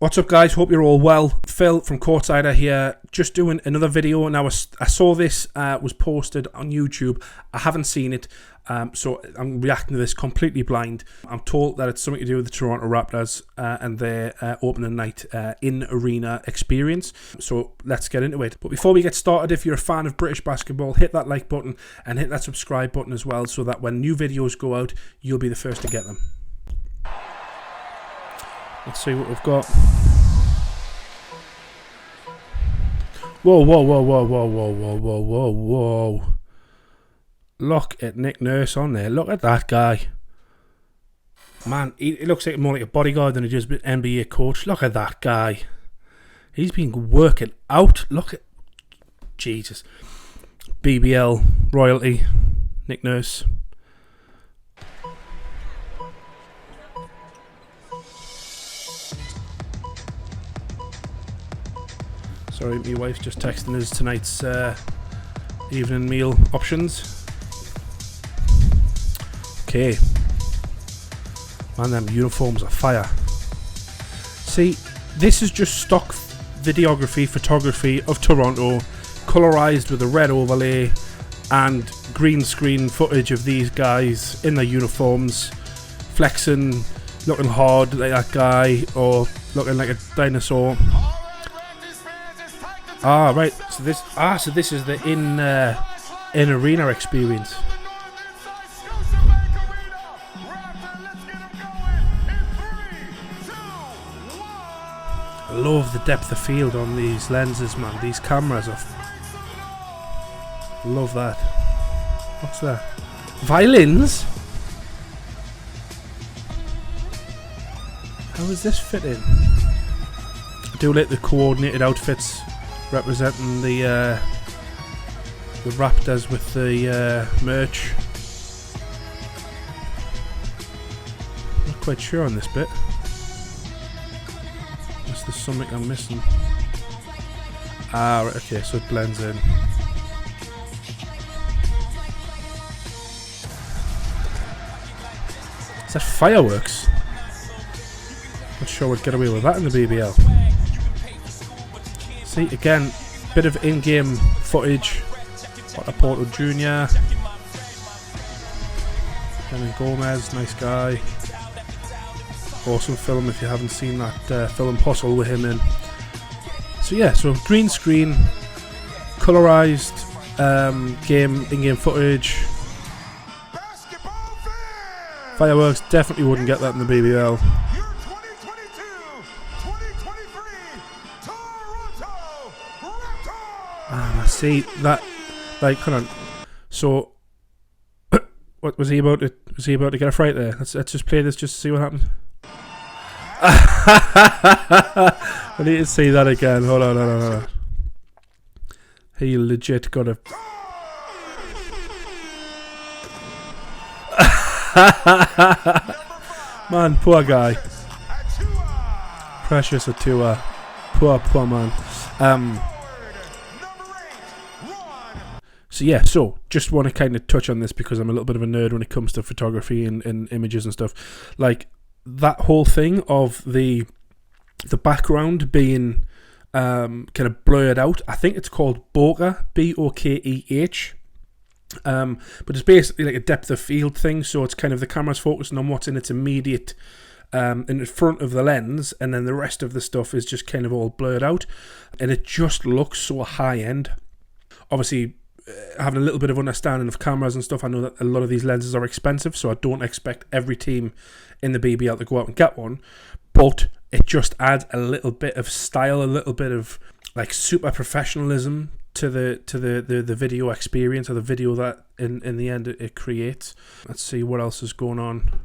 What's up, guys? Hope you're all well. Phil from Courtsider here, just doing another video. Now, I saw this was posted on YouTube. I haven't seen it, so I'm reacting to this completely blind. I'm told that it's something to do with the Toronto Raptors and their opening night in-arena experience. So let's get into it. But before we get started, if you're a fan of British basketball, hit that like button and hit that subscribe button as well, so that when new videos go out, you'll be the first to get them. Let's see what we've got. Whoa, whoa, whoa, whoa, whoa, whoa, whoa, whoa, whoa, whoa. Look at Nick Nurse on there. Look at that guy. Man, he looks like more like a bodyguard than he does an NBA coach. Look at that guy. He's been working out. Look at... Jesus. BBL royalty. Nick Nurse. Sorry, my wife's just texting us tonight's evening meal options. Okay. Man, them uniforms are fire. See, this is just stock videography, photography of Toronto, colorized with a red overlay and green screen footage of these guys in their uniforms, flexing, looking hard like that guy, or looking like a dinosaur. Ah, right. So this is the in arena experience. I love the depth of field on these lenses, man. These cameras are. Love that. What's that? Violins? How is this fit in? I do like the coordinated outfits representing the Raptors with the merch. Not quite sure on this bit. Unless there's something I'm missing. Ah, right, okay, so it blends in. Is that fireworks? Not sure we'd get away with that in the BBL. See, again, bit of in-game footage. Porto Jr. Kevin Gomez, nice guy. Awesome film if you haven't seen that film Puzzle with him in. So yeah, so green screen, colorized in-game footage. Fireworks, definitely wouldn't get that in the BBL. See that, like, hold on. So, what was he about to? Was he about to get a fright there? Let's just play this just to see what happens. I need to see that again. Hold on. He legit got a. Man, poor guy. Precious Atua. Poor man. So yeah, so just want to kind of touch on this because I'm a little bit of a nerd when it comes to photography and images and stuff. Like that whole thing of the background being kind of blurred out. I think it's called bokeh, B-O-K-E-H. But it's basically like a depth of field thing. So it's kind of the camera's focusing on what's in its immediate in front of the lens, and then the rest of the stuff is just kind of all blurred out, and it just looks so high end. Obviously, having a little bit of understanding of cameras and stuff, I know that a lot of these lenses are expensive, so I don't expect every team in the BBL to go out and get one, but it just adds a little bit of style, a little bit of like super professionalism to the video experience, or the video that in the end it creates. Let's see what else is going on.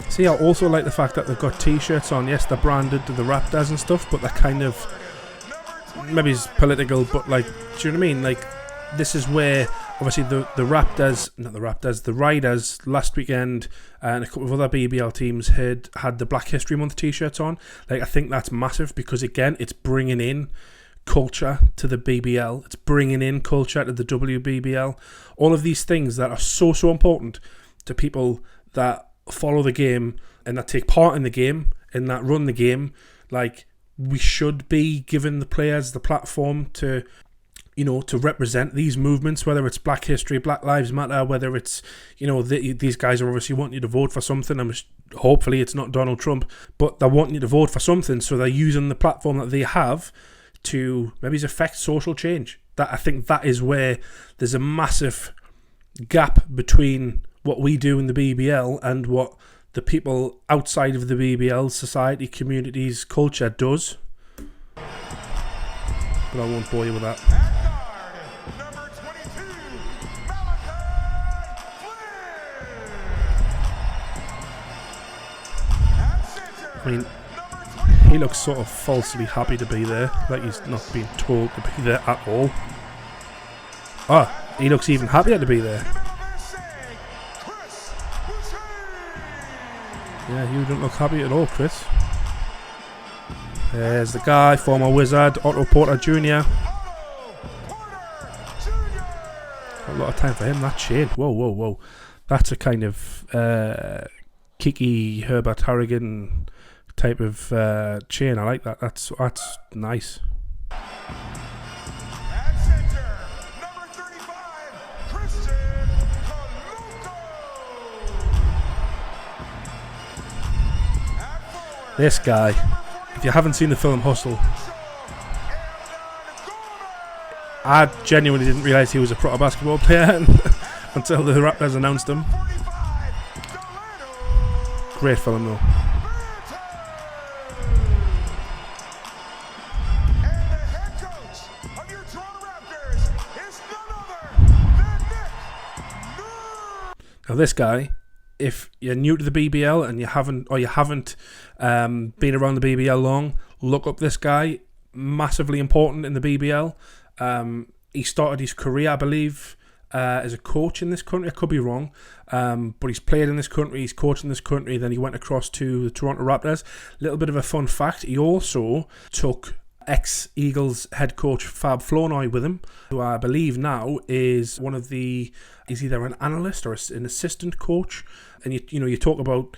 See, I also like the fact that they've got t-shirts on. Yes, they're branded to the Raptors and stuff, but they're kind of, maybe it's political, but like, do you know what I mean? Like, this is where obviously the Riders last weekend and a couple of other BBL teams had the Black History Month t-shirts on. Like, I think that's massive because, again, it's bringing in culture to the BBL. It's bringing in culture to the WBBL. All of these things that are so important to people that follow the game and that take part in the game and that run the game. Like, we should be giving the players the platform to, you know, to represent these movements, whether it's Black History, Black Lives Matter, whether it's, you know, these guys are obviously wanting you to vote for something. Hopefully it's not Donald Trump, but they're wanting you to vote for something, so they're using the platform that they have to maybe affect social change. That, I think that is where there's a massive gap between what we do in the BBL and what the people outside of the BBL, society, communities, culture does. But I won't bore you with that. Number 22, I mean, he looks sort of falsely happy to be there, like he's not being told to be there at all. He looks even happier to be there. Yeah, you don't look happy at all, Chris. There's the guy, former Wizard, Otto Porter Jr. A lot of time for him, that chain. Whoa. That's a kind of Kiki Herbert Harrigan type of chain. I like that. That's nice. At center, number 35, Christian Colucco. At forward, This guy, if you haven't seen the film Hustle, I genuinely didn't realise he was a proper basketball player until the Raptors announced him. Great film though. And the head coach of your Toronto Raptors is none other than Nick Nurse. Now this guy, if you're new to the BBL and you haven't been around the BBL long, look up this guy. Massively important in the BBL. He started his career, I believe, as a coach in this country. I could be wrong, but he's played in this country, he's coached in this country, then he went across to the Toronto Raptors. Little bit of a fun fact, he also took ex-Eagles head coach Fab Flournoy with him, who I believe now is is either an analyst or an assistant coach. And you talk about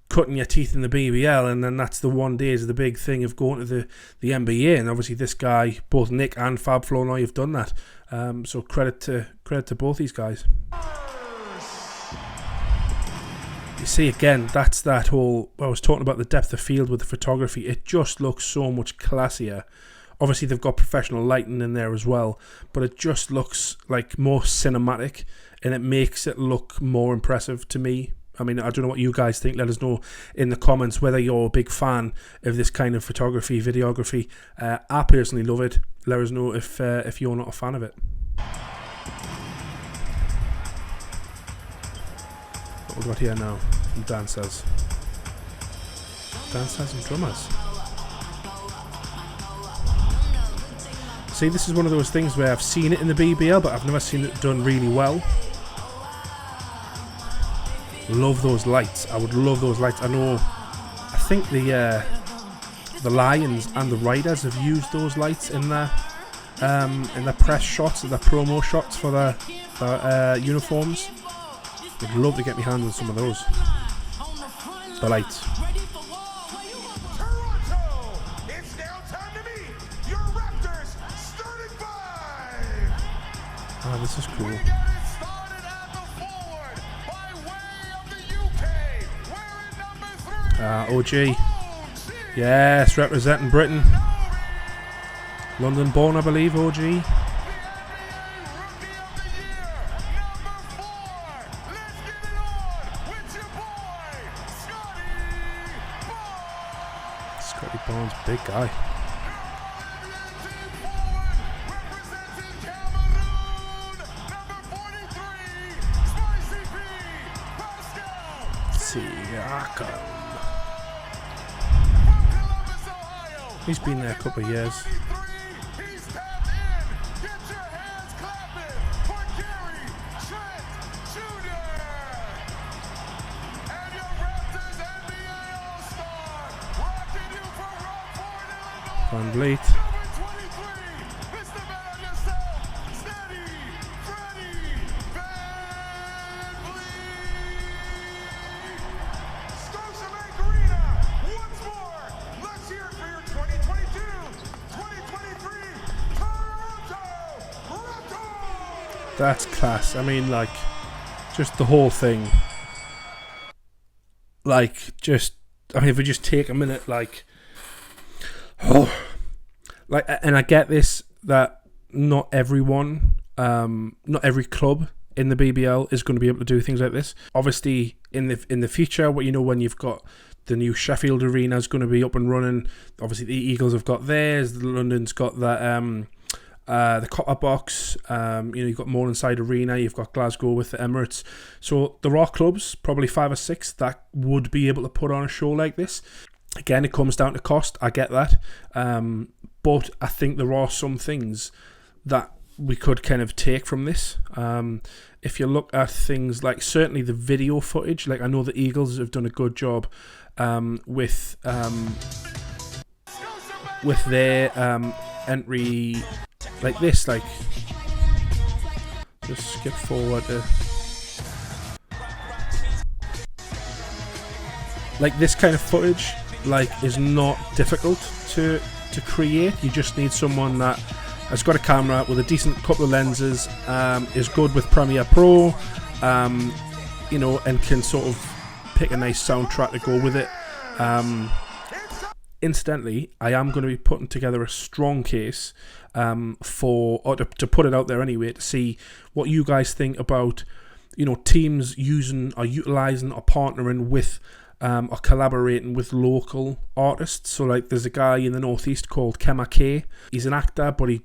cutting your teeth in the BBL, and then that's the one day is the big thing of going to the NBA, and obviously this guy, both Nick and Fab Flournoy, have done that. So credit to both these guys. You see, again, that's that whole, I was talking about the depth of field with the photography. It just looks so much classier. Obviously they've got professional lighting in there as well, but it just looks like more cinematic, and it makes it look more impressive to me. I mean, I don't know what you guys think. Let us know in the comments whether you're a big fan of this kind of photography, videography. I personally love it. Let us know if you're not a fan of it. What we got here now? Some dancers and drummers. See, this is one of those things where I've seen it in the BBL, but I've never seen it done really well. Love those lights. I would love those lights. I think the Lions and the Riders have used those lights in their press shots, their promo shots for their uniforms. I'd love to get my hands on some of those. The lights. Toronto, it's now time to meet your Raptors starting five. Ah, this is cool. We got it started at the forward by way of the UK, wearing number 3. OG. Yes, representing Britain. London born, I believe, OG. Scotty Barnes, big guy. Siakam. He's been there a couple of years. Van Vliet. Number 23 is the man on your side, Steady Freddie Van Vliet. Scotiabank Arena, once more. Let's hear it for your 2022-2023 Toronto Raptors. That's class. I mean, like, just the whole thing. Like, just, I mean, if we just take a minute, like, oh, like, and I get this, that not everyone, not every club in the BBL is going to be able to do things like this. Obviously, in the future, what, you know, when you've got the new Sheffield Arena is going to be up and running. Obviously, the Eagles have got theirs. The London's got that, the Copper Box. You know, you've got Morningside Arena. You've got Glasgow with the Emirates. So there are clubs, probably 5 or 6, that would be able to put on a show like this. Again, it comes down to cost. I get that. But I think there are some things that we could kind of take from this. If you look at things like, certainly the video footage, like I know the Eagles have done a good job with their entry like this, like, just skip forward like this kind of footage, like, is not difficult to create. You just need someone that has got a camera with a decent couple of lenses, is good with Premiere Pro, you know, and can sort of pick a nice soundtrack to go with it. Incidentally, I am going to be putting together a strong case to put it out there anyway, to see what you guys think about, you know, teams using or utilising or partnering with or collaborating with local artists. So, like, there's a guy in the northeast called Kema K. He's an actor, but he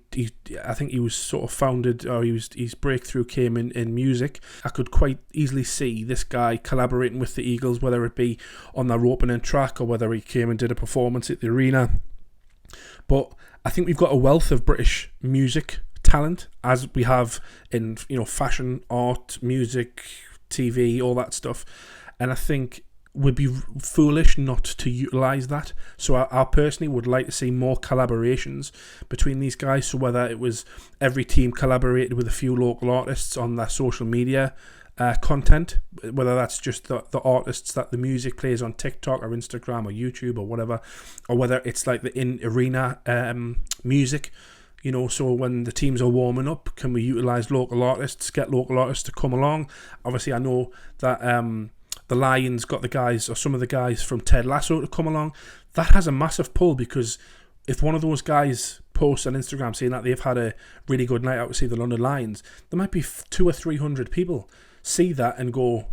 I think he was sort of founded, or his breakthrough came in music. I could quite easily see this guy collaborating with the Eagles, whether it be on their opening track or whether he came and did a performance at the arena. But I think we've got a wealth of British music talent, as we have in, you know, fashion, art, music, TV, all that stuff. And I think would be foolish not to utilise that. So I personally would like to see more collaborations between these guys. So whether it was every team collaborated with a few local artists on their social media content, whether that's just the artists that the music plays on TikTok or Instagram or YouTube or whatever, or whether it's like the in-arena music, you know, so when the teams are warming up, can we utilise local artists, get local artists to come along? Obviously, I know that the Lions got the guys, or some of the guys from Ted Lasso, to come along. That has a massive pull, because if one of those guys posts on Instagram saying that they've had a really good night out to see the London Lions, there might be 200 or 300 people see that and go,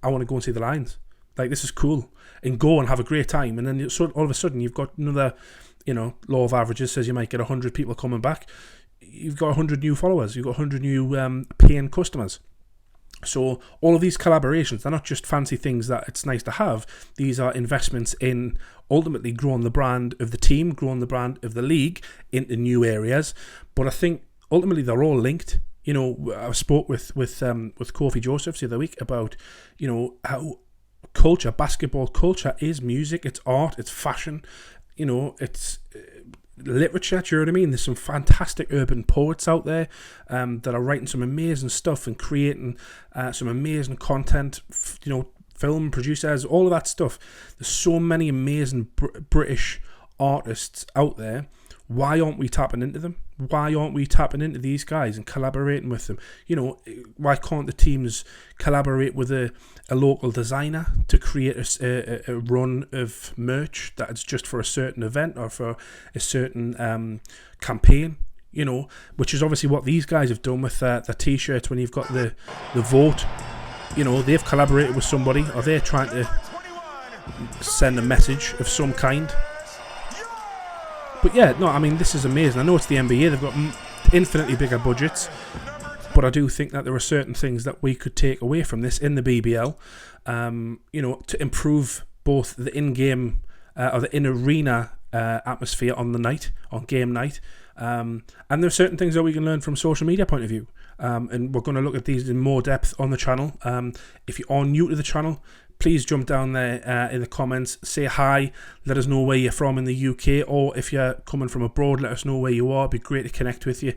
I want to go and see the Lions. Like, this is cool. And go and have a great time. And then all of a sudden you've got another, you know, law of averages says you might get 100 people coming back. You've got 100 new followers. You've got 100 new paying customers. So all of these collaborations, they're not just fancy things that it's nice to have. These are investments in ultimately growing the brand of the team, growing the brand of the league into new areas. But I think ultimately they're all linked. You know, I spoke with Kofi Josephs the other week about, you know, how culture, basketball culture, is music, it's art, it's fashion, you know, it's literature. Do you know what I mean? There's some fantastic urban poets out there that are writing some amazing stuff and creating some amazing content, you know, film producers, all of that stuff. There's so many amazing British artists out there. Why aren't we tapping into them? Why aren't we tapping into these guys and collaborating with them? You know, why can't the teams collaborate with a local designer to create a run of merch that's just for a certain event or for a certain campaign? You know, which is obviously what these guys have done with the t-shirts. When you've got the vote, you know, they've collaborated with somebody, or they're trying to send a message of some kind. But yeah, no, I mean, this is amazing. I know it's the NBA, they've got infinitely bigger budgets, but I do think that there are certain things that we could take away from this in the BBL, you know, to improve both the in-game or the in-arena atmosphere on the night, on game night. And there are certain things that we can learn from social media point of view. And we're going to look at these in more depth on the channel. If you are new to the channel, please jump down there in the comments, say hi, let us know where you're from in the UK, or if you're coming from abroad, let us know where you are. It'd be great to connect with you.